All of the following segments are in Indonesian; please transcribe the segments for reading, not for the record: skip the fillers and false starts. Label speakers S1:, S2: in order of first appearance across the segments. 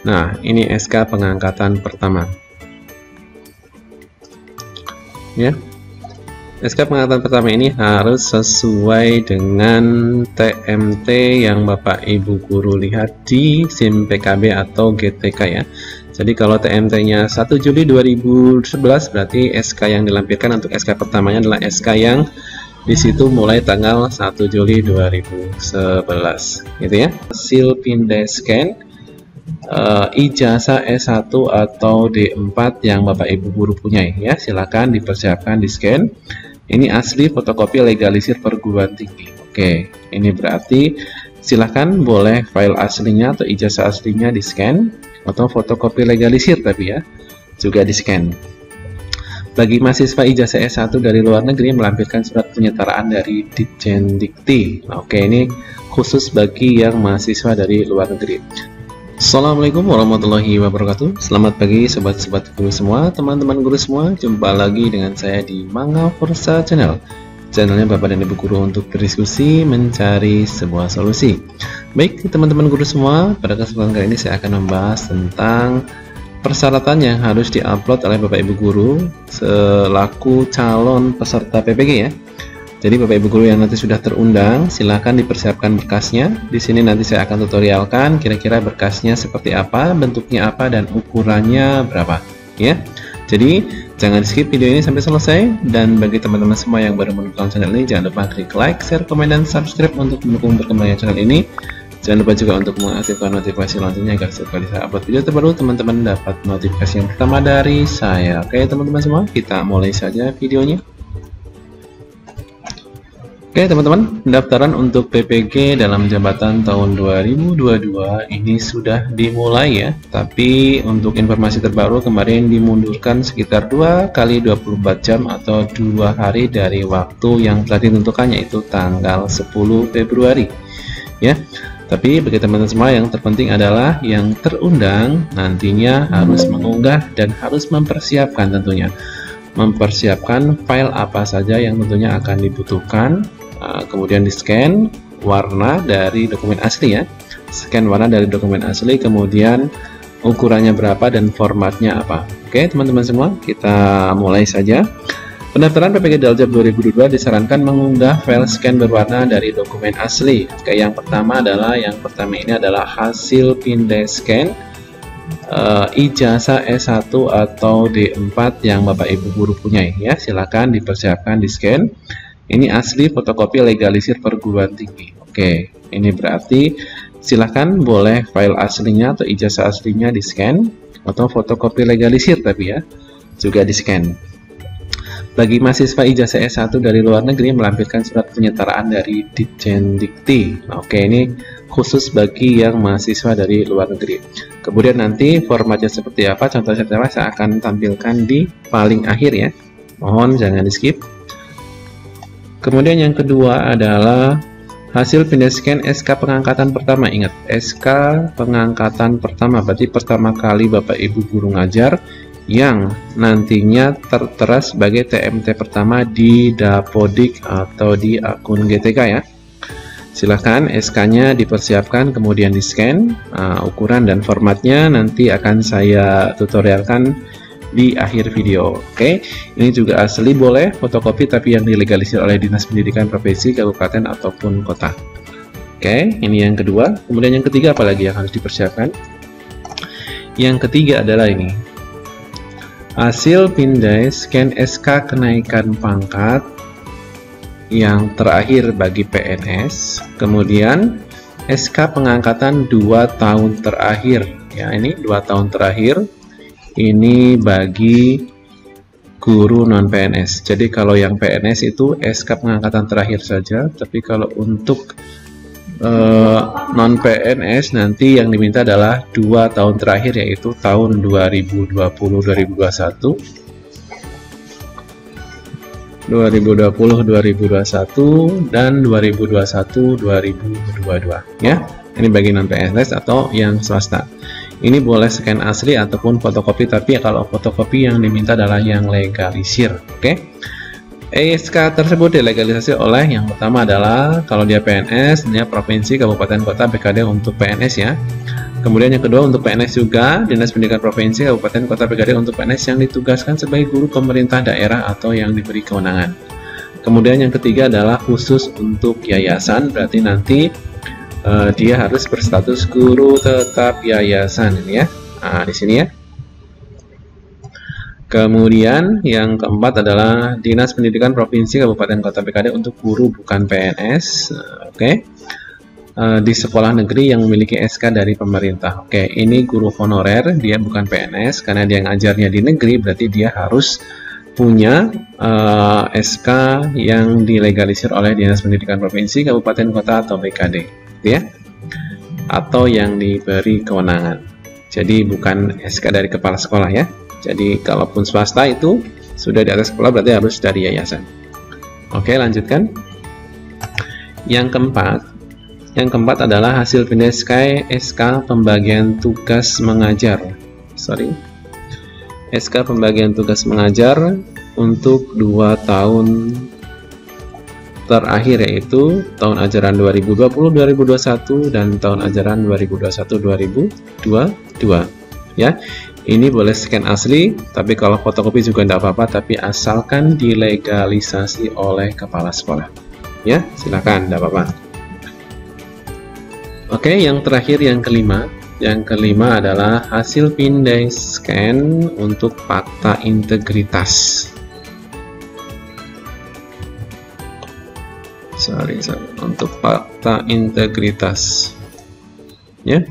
S1: Nah, ini SK pengangkatan pertama. Ya. SK pengangkatan pertama ini harus sesuai dengan TMT yang Bapak Ibu guru lihat di SIM PKB atau GTK ya. Jadi kalau TMT-nya 1 Juli 2011 berarti SK yang dilampirkan untuk SK pertamanya adalah SK yang di situ mulai tanggal 1 Juli 2011 gitu ya. Hasil pindah scan ijazah S1 atau D4 yang Bapak Ibu guru punya ya, silakan dipersiapkan di scan. Ini asli fotokopi legalisir perguruan tinggi. Oke, ini berarti silakan boleh file aslinya atau ijazah aslinya di scan atau fotokopi legalisir tapi ya juga di scan. Bagi mahasiswa ijazah S1 dari luar negeri melampirkan surat penyetaraan dari Ditjen Dikti. Oke, ini khusus bagi yang mahasiswa dari luar negeri. Assalamualaikum warahmatullahi wabarakatuh. Selamat pagi sobat-sobat guru semua, teman-teman guru semua. Jumpa lagi dengan saya di Mangga Forsa Channel. Channelnya Bapak dan Ibu guru untuk berdiskusi mencari sebuah solusi. Baik teman-teman guru semua, pada kesempatan kali ini saya akan membahas tentang persyaratan yang harus diupload oleh Bapak Ibu guru selaku calon peserta PPG ya. Jadi Bapak Ibu guru yang nanti sudah terundang, silahkan dipersiapkan berkasnya. Di sini nanti saya akan tutorialkan kira-kira berkasnya seperti apa, bentuknya apa, dan ukurannya berapa, ya. Jadi jangan skip video ini sampai selesai. Dan bagi teman-teman semua yang baru menemukan channel ini, jangan lupa klik like, share, komen, dan subscribe untuk mendukung berkembangnya channel ini. Jangan lupa juga untuk mengaktifkan notifikasi loncengnya agar setiap kali saya upload video terbaru, teman-teman dapat notifikasi yang pertama dari saya. Oke teman-teman semua, kita mulai saja videonya. Oke teman-teman, pendaftaran untuk PPG dalam jabatan tahun 2022 ini sudah dimulai ya. Tapi untuk informasi terbaru kemarin dimundurkan sekitar 2 kali 24 jam atau 2 hari dari waktu yang telah ditentukannya, yaitu tanggal 10 Februari ya. Tapi bagi teman-teman semua yang terpenting adalah yang terundang nantinya harus mengunggah dan harus mempersiapkan tentunya. Mempersiapkan file apa saja yang tentunya akan dibutuhkan, kemudian di scan warna dari dokumen asli ya, scan warna dari dokumen asli, kemudian ukurannya berapa dan formatnya apa. Oke teman-teman semua, kita mulai saja. Pendaftaran PPG Daljab 2022 disarankan mengunggah file scan berwarna dari dokumen asli. Oke, yang pertama ini adalah hasil pindah scan ijazah S1 atau D4 yang Bapak Ibu guru punya ya, silakan dipersiapkan di scan. Ini asli fotokopi legalisir perguruan tinggi. Oke, ini berarti silakan boleh file aslinya atau ijazah aslinya di scan atau fotokopi legalisir tapi ya juga di scan. Bagi mahasiswa ijazah S1 dari luar negeri melampirkan surat penyetaraan dari Ditjen Dikti. Oke, ini khusus bagi yang mahasiswa dari luar negeri. Kemudian nanti formatnya seperti apa, contohnya seperti apa, saya akan tampilkan di paling akhir ya. Mohon jangan di skip. Kemudian yang kedua adalah hasil pindah scan SK pengangkatan pertama. Ingat, SK pengangkatan pertama berarti pertama kali Bapak Ibu guru ngajar yang nantinya tertera sebagai TMT pertama di Dapodik atau di akun GTK ya. Silahkan SK-nya dipersiapkan kemudian di scan. Ukuran dan formatnya nanti akan saya tutorialkan di akhir video. Oke, ini juga asli boleh fotokopi tapi yang dilegalisir oleh Dinas Pendidikan Provinsi, Kabupaten ataupun Kota. Oke, ini yang kedua. Kemudian yang ketiga apalagi yang harus dipersiapkan? Yang ketiga adalah ini, hasil pindah scan SK kenaikan pangkat yang terakhir bagi PNS, kemudian SK pengangkatan 2 tahun terakhir ya, ini 2 tahun terakhir ini bagi guru non PNS. Jadi kalau yang PNS itu SK pengangkatan terakhir saja, tapi kalau untuk non PNS nanti yang diminta adalah 2 tahun terakhir, yaitu tahun 2020, 2021, dan 2021, 2022 ya. Ini bagi non PNS atau yang swasta. Ini boleh scan asli ataupun fotokopi, tapi kalau fotokopi yang diminta adalah yang legalisir. Oke. SK tersebut dilegalisasi oleh yang pertama adalah kalau dia PNS, dia provinsi, kabupaten, kota, BKD untuk PNS ya. Kemudian yang kedua untuk PNS juga, Dinas Pendidikan Provinsi, Kabupaten, Kota, PKD untuk PNS yang ditugaskan sebagai guru pemerintah daerah atau yang diberi kewenangan. Kemudian yang ketiga adalah khusus untuk yayasan, berarti nanti dia harus berstatus guru tetap yayasan ya. Nah, di sini ya. Kemudian yang keempat adalah Dinas Pendidikan Provinsi, Kabupaten, Kota, PKD untuk guru bukan PNS. Oke. Di sekolah negeri yang memiliki SK dari pemerintah. Oke, ini guru honorer, dia bukan PNS karena dia ngajarnya di negeri, berarti dia harus punya SK yang dilegalisir oleh Dinas Pendidikan Provinsi, Kabupaten, Kota, atau BKD, ya, atau yang diberi kewenangan. Jadi bukan SK dari kepala sekolah ya. Jadi kalaupun swasta itu sudah di atas sekolah berarti harus dari yayasan. Oke, lanjutkan. Yang keempat adalah hasil pendekai SK pembagian tugas mengajar. SK pembagian tugas mengajar untuk 2 tahun terakhir, yaitu tahun ajaran 2020-2021 dan tahun ajaran 2021-2022 ya. Ini boleh scan asli, tapi kalau fotokopi juga tidak apa-apa, tapi asalkan dilegalisasi oleh kepala sekolah ya, silakan, tidak apa-apa. Oke, yang terakhir, yang kelima adalah hasil pindai scan untuk fakta integritas. Untuk fakta integritas ya,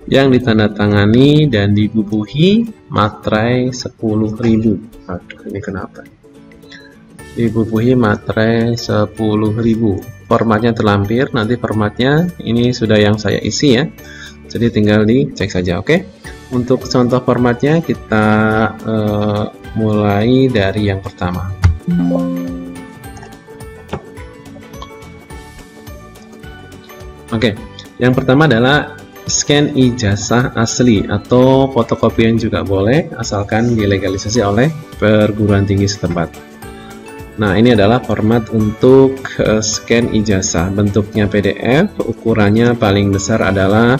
S1: yang ditandatangani dan dibubuhi materai 10.000. Aduh, ini kenapa? Dibubuhi materai 10.000. Formatnya terlampir, nanti formatnya ini sudah yang saya isi ya, jadi tinggal dicek saja. Oke, untuk contoh formatnya kita mulai dari yang pertama. Oke, yang pertama adalah scan ijazah asli atau fotokopian juga boleh, asalkan dilegalisasi oleh perguruan tinggi setempat. Nah, ini adalah format untuk scan ijazah. Bentuknya PDF, ukurannya paling besar adalah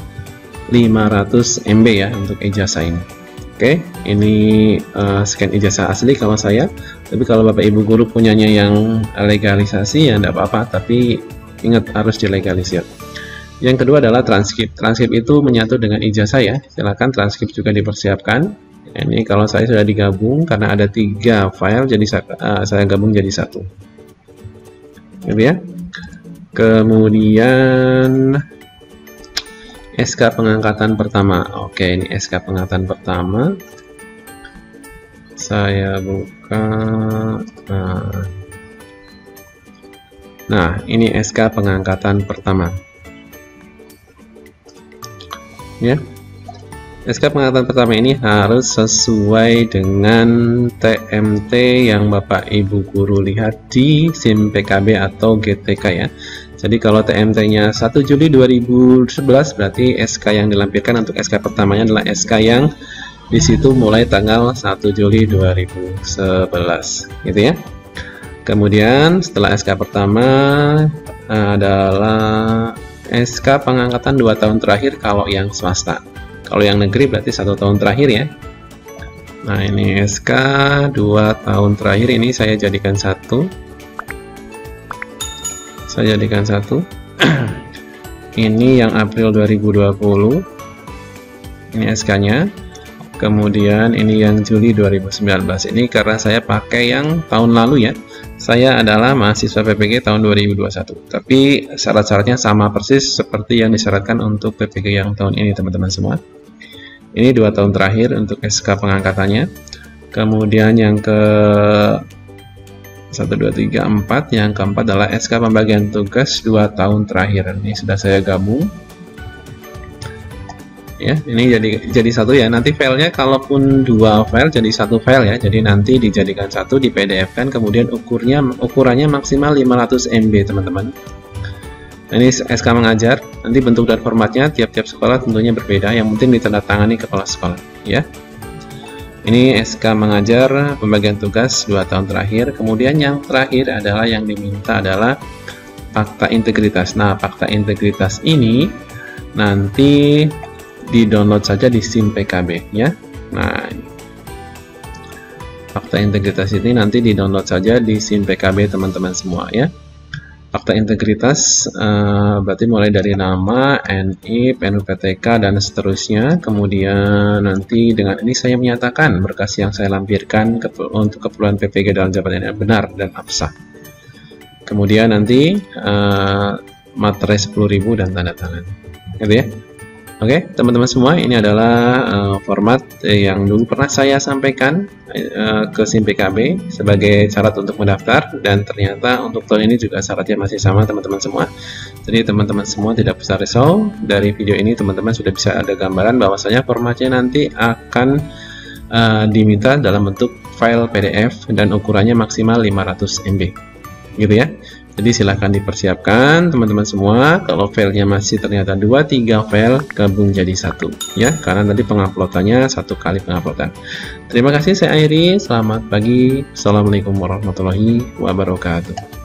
S1: 500 MB ya untuk ijazah ini. Oke, ini scan ijazah asli kalau saya. Tapi kalau Bapak Ibu guru punyanya yang legalisasi ya tidak apa-apa, tapi ingat harus dilegalisir. Yang kedua adalah transkrip. Transkrip itu menyatu dengan ijazah ya. Silakan transkrip juga dipersiapkan. Ini kalau saya sudah digabung karena ada 3 file, jadi saya gabung jadi 1. Gitu ya. Kemudian SK pengangkatan pertama. Oke, ini SK pengangkatan pertama. Saya buka. Nah, ini SK pengangkatan pertama. Ya. SK pengangkatan pertama ini harus sesuai dengan TMT yang Bapak Ibu guru lihat di SIM PKB atau GTK ya. Jadi kalau TMT-nya 1 Juli 2011 berarti SK yang dilampirkan untuk SK pertamanya adalah SK yang di situ mulai tanggal 1 Juli 2011 gitu ya. Kemudian setelah SK pertama adalah SK pengangkatan 2 tahun terakhir kalau yang swasta. Kalau yang negeri berarti 1 tahun terakhir ya. Nah, ini SK 2 tahun terakhir, ini saya jadikan 1. Saya jadikan 1. Ini yang April 2020. Ini SK-nya. Kemudian ini yang Juli 2019. Ini karena saya pakai yang tahun lalu ya. Saya adalah mahasiswa PPG tahun 2021. Tapi syarat-syaratnya sama persis seperti yang disyaratkan untuk PPG yang tahun ini teman-teman semua. Ini 2 tahun terakhir untuk SK pengangkatannya. Kemudian yang ke 1, 2, 3, 4. Yang keempat adalah SK pembagian tugas 2 tahun terakhir. Ini sudah saya gabung. Ya, ini jadi 1 ya. Nanti filenya kalaupun 2 file jadi 1 file ya. Jadi nanti dijadikan 1 di PDF kan. Kemudian ukurannya maksimal 500 MB teman-teman. Ini SK mengajar, nanti bentuk dan formatnya tiap-tiap sekolah tentunya berbeda, yang penting ditandatangani kepala sekolah ya. Ini SK mengajar pembagian tugas 2 tahun terakhir. Kemudian yang terakhir adalah yang diminta adalah fakta integritas. Nah, fakta integritas ini nanti di-download saja di SIM PKB ya. Nah, fakta integritas ini nanti di-download saja di SIM PKB teman-teman semua ya. Fakta integritas berarti mulai dari nama, NIP, NUPTK, dan seterusnya. Kemudian nanti dengan ini saya menyatakan berkas yang saya lampirkan untuk keperluan PPG dalam jabatan yang benar dan absah. Kemudian nanti materai 10.000 dan tanda tangan, gitu ya. Oke, teman-teman semua, ini adalah format yang dulu pernah saya sampaikan ke SIM PKB sebagai syarat untuk mendaftar, dan ternyata untuk tahun ini juga syaratnya masih sama teman-teman semua. Jadi teman-teman semua tidak usah risau, dari video ini teman-teman sudah bisa ada gambaran bahwasanya formatnya nanti akan diminta dalam bentuk file PDF dan ukurannya maksimal 500 MB, gitu ya. Jadi silahkan dipersiapkan teman-teman semua. Kalau filenya masih ternyata 2-3 file, gabung jadi satu ya, karena nanti penguploadannya 1 kali penguploadan. Terima kasih, saya Airi, selamat pagi, assalamualaikum warahmatullahi wabarakatuh.